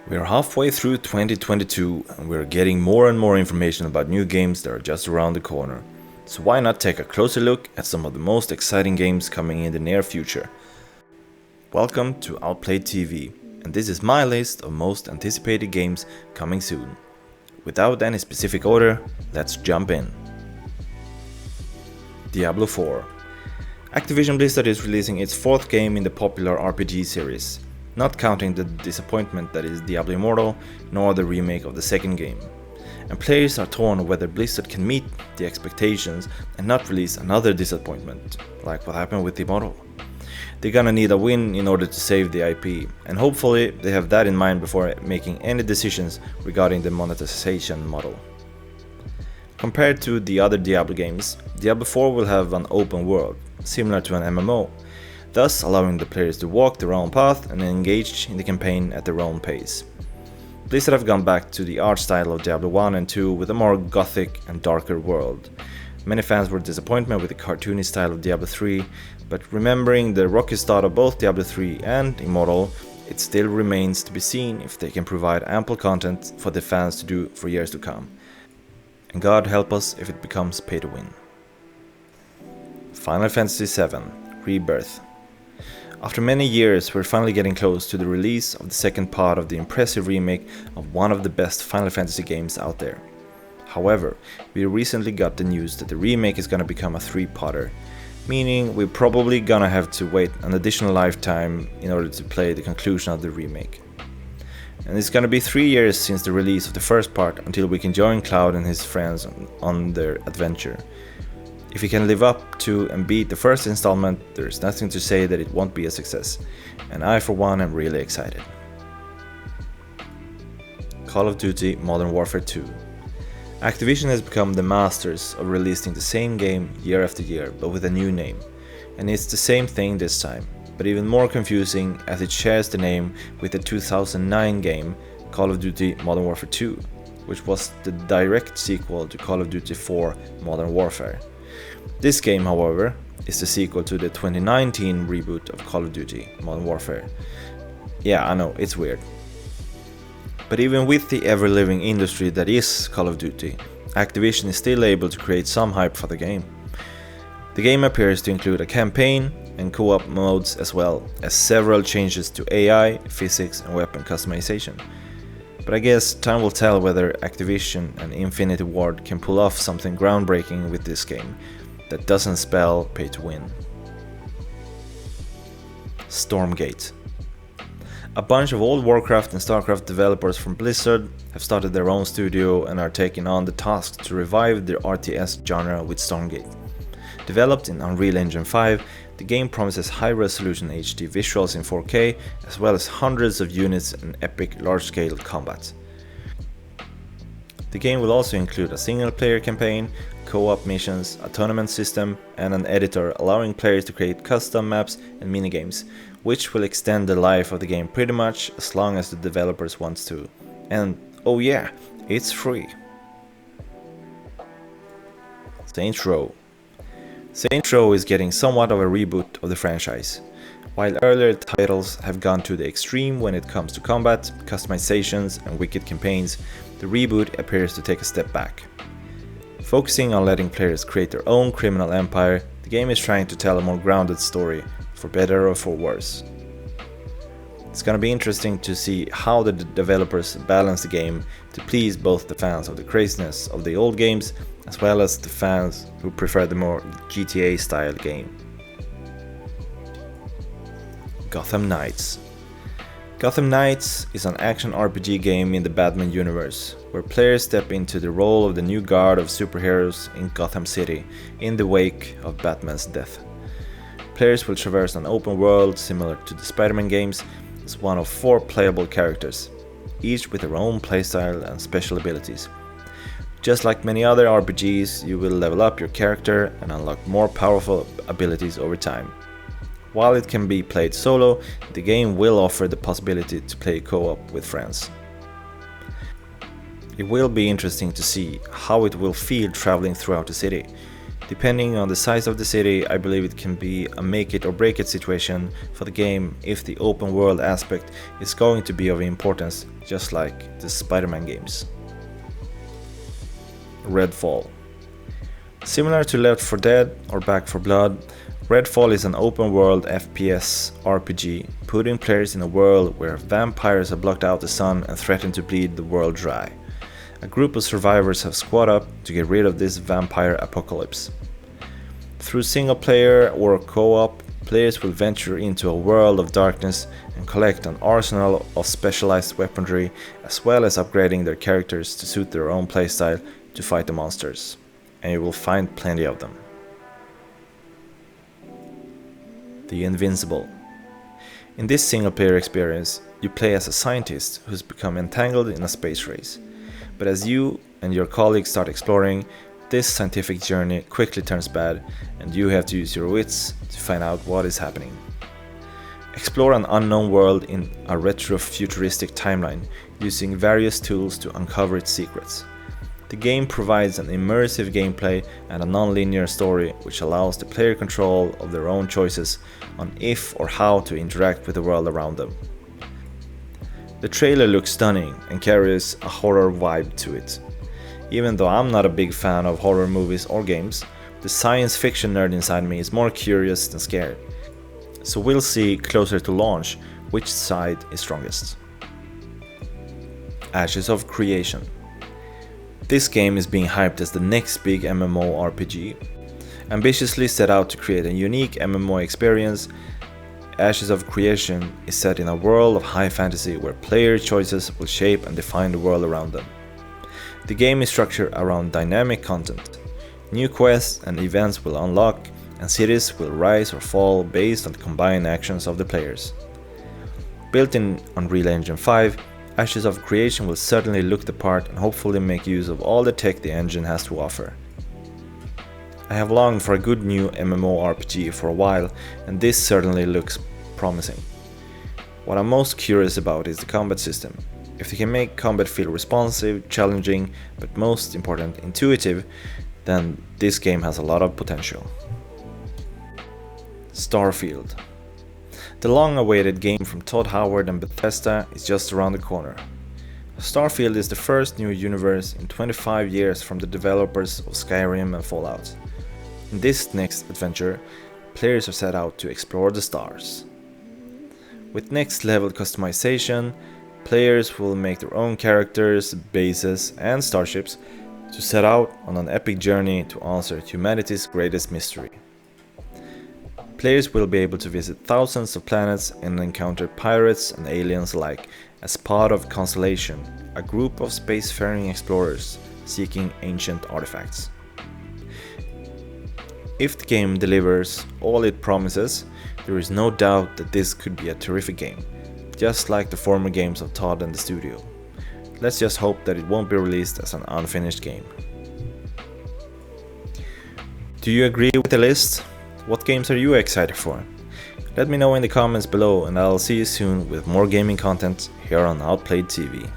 We're halfway through 2022 and we're getting more and more information about new games that are just around the corner. So why not take a closer look at some of the most exciting games coming in the near future? Welcome to Outplayed TV, and this is my list of most anticipated games coming soon. Without any specific order, let's jump in. Diablo 4. Activision Blizzard is releasing its fourth game in the popular RPG series, not counting the disappointment that is Diablo Immortal, nor the remake of the second game. And players are torn whether Blizzard can meet the expectations and not release another disappointment, like what happened with Immortal. They're gonna need a win in order to save the IP, and hopefully they have that in mind before making any decisions regarding the monetization model. Compared to the other Diablo games, Diablo 4 will have an open world, similar to an MMO, thus allowing the players to walk their own path and engage in the campaign at their own pace. Blizzard have gone back to the art style of Diablo 1 and 2 with a more gothic and darker world. Many fans were disappointed with the cartoony style of Diablo 3, but remembering the rocky start of both Diablo 3 and Immortal, it still remains to be seen if they can provide ample content for the fans to do for years to come. And God help us if it becomes pay to win. Final Fantasy VII Rebirth. After many years, we're finally getting close to the release of the second part of the impressive remake of one of the best Final Fantasy games out there. However, we recently got the news that the remake is gonna become a three-parter, meaning we're probably gonna have to wait an additional lifetime in order to play the conclusion of the remake. And it's gonna be 3 years since the release of the first part until we can join Cloud and his friends on their adventure. If he can live up to and beat the first installment, there's nothing to say that it won't be a success, and I for one am really excited. Call of Duty Modern Warfare 2. Activision has become the masters of releasing the same game year after year, but with a new name, and it's the same thing this time, but even more confusing as it shares the name with the 2009 game Call of Duty Modern Warfare 2, which was the direct sequel to Call of Duty 4 Modern Warfare. This game, however, is the sequel to the 2019 reboot of Call of Duty Modern Warfare. Yeah, I know, it's weird. But even with the ever-living industry that is Call of Duty, Activision is still able to create some hype for the game. The game appears to include a campaign and co-op modes as well as several changes to AI, physics and weapon customization. But I guess time will tell whether Activision and Infinity Ward can pull off something groundbreaking with this game that doesn't spell pay to win. Stormgate. A bunch of old Warcraft and Starcraft developers from Blizzard have started their own studio and are taking on the task to revive the RTS genre with Stormgate. Developed in Unreal Engine 5, the game promises high-resolution HD visuals in 4K, as well as hundreds of units and epic large-scale combat. The game will also include a single-player campaign, co-op missions, a tournament system, and an editor allowing players to create custom maps and minigames, which will extend the life of the game pretty much as long as the developers want to. And oh yeah, it's free. Saints Row. Saints Row is getting somewhat of a reboot of the franchise. While earlier titles have gone to the extreme when it comes to combat, customizations and wicked campaigns, the reboot appears to take a step back. Focusing on letting players create their own criminal empire, the game is trying to tell a more grounded story, for better or for worse. It's gonna be interesting to see how the developers balance the game to please both the fans of the craziness of the old games as well as the fans who prefer the more GTA style game. Gotham Knights. Gotham Knights is an action RPG game in the Batman universe, where players step into the role of the new guard of superheroes in Gotham City in the wake of Batman's death. Players will traverse an open world similar to the Spider-Man games as one of 4 playable characters, each with their own playstyle and special abilities. Just like many other RPGs, you will level up your character and unlock more powerful abilities over time. While it can be played solo, the game will offer the possibility to play co-op with friends. It will be interesting to see how it will feel traveling throughout the city. Depending on the size of the city, I believe it can be a make it or break it situation for the game if the open world aspect is going to be of importance, just like the Spider-Man games. Redfall. Similar to Left 4 Dead or Back 4 Blood, Redfall is an open world FPS RPG, putting players in a world where vampires have blocked out the sun and threaten to bleed the world dry. A group of survivors have squad up to get rid of this vampire apocalypse. Through single player or co-op, players will venture into a world of darkness and collect an arsenal of specialized weaponry, as well as upgrading their characters to suit their own playstyle to fight the monsters. And you will find plenty of them. The Invincible. In this single player experience, you play as a scientist who's become entangled in a space race. But as you and your colleagues start exploring, this scientific journey quickly turns bad and you have to use your wits to find out what is happening. Explore an unknown world in a retro-futuristic timeline using various tools to uncover its secrets. The game provides an immersive gameplay and a non-linear story which allows the player control of their own choices on if or how to interact with the world around them. The trailer looks stunning and carries a horror vibe to it. Even though I'm not a big fan of horror movies or games, the science fiction nerd inside me is more curious than scared. So we'll see closer to launch which side is strongest. Ashes of Creation. This game is being hyped as the next big MMORPG. Ambitiously set out to create a unique MMO experience, Ashes of Creation is set in a world of high fantasy where player choices will shape and define the world around them. The game is structured around dynamic content. New quests and events will unlock, and cities will rise or fall based on the combined actions of the players. Built in Unreal Engine 5, Ashes of Creation will certainly look the part and hopefully make use of all the tech the engine has to offer. I have longed for a good new MMORPG for a while, and this certainly looks promising. What I'm most curious about is the combat system. If they can make combat feel responsive, challenging, but most important, intuitive, then this game has a lot of potential. Starfield. The long-awaited game from Todd Howard and Bethesda is just around the corner. Starfield is the first new universe in 25 years from the developers of Skyrim and Fallout. In this next adventure, players are set out to explore the stars. With next level customization, players will make their own characters, bases and starships to set out on an epic journey to answer humanity's greatest mystery. Players will be able to visit thousands of planets and encounter pirates and aliens alike as part of Constellation, a group of spacefaring explorers seeking ancient artifacts. If the game delivers all it promises, there is no doubt that this could be a terrific game, just like the former games of Todd and the studio. Let's just hope that it won't be released as an unfinished game. Do you agree with the list? What games are you excited for? Let me know in the comments below, and I'll see you soon with more gaming content here on Outplayed TV.